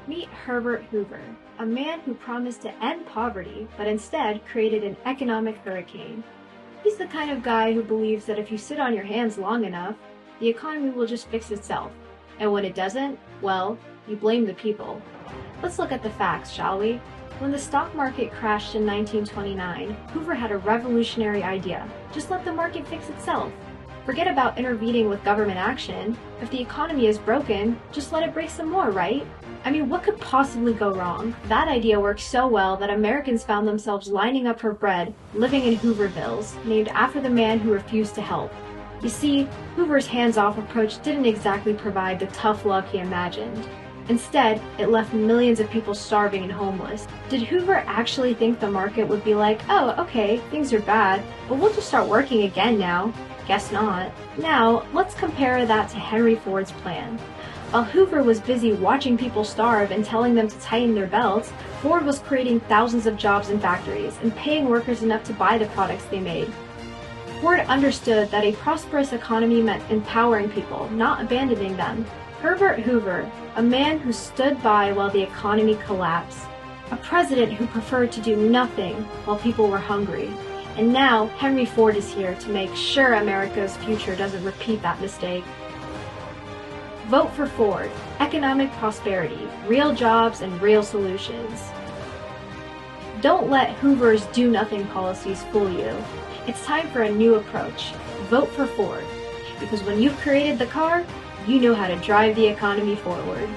Meet Herbert Hoover, a man who promised to end poverty, but instead created an economic hurricane. He's the kind of guy who believes that if you sit on your hands long enough, the economy will just fix itself. And when it doesn't, well, you blame the people. Let's look at the facts, shall we? When the stock market crashed in 1929, Hoover had a revolutionary idea. Just let the market fix itself. Forget about intervening with government action. If the economy is broken, just let it break some more, right? I mean, what could possibly go wrong? That idea worked so well that Americans found themselves lining up for bread, living in Hoovervilles, named after the man who refused to help. You see, Hoover's hands-off approach didn't exactly provide the tough love he imagined. Instead, it left millions of people starving and homeless. Did Hoover actually think the market would be like, oh, okay, things are bad, but we'll just start working again now? Guess not. Now, let's compare that to Henry Ford's plan. While Hoover was busy watching people starve and telling them to tighten their belts, Ford was creating thousands of jobs in factories and paying workers enough to buy the products they made. Ford understood that a prosperous economy meant empowering people, not abandoning them. Herbert Hoover, a man who stood by while the economy collapsed, a president who preferred to do nothing while people were hungry. And now, Henry Ford is here to make sure America's future doesn't repeat that mistake. Vote for Ford. Economic prosperity, real jobs, and real solutions. Don't let Hoover's do-nothing policies fool you. It's time for a new approach. Vote for Ford. Because when you've created the car, you know how to drive the economy forward.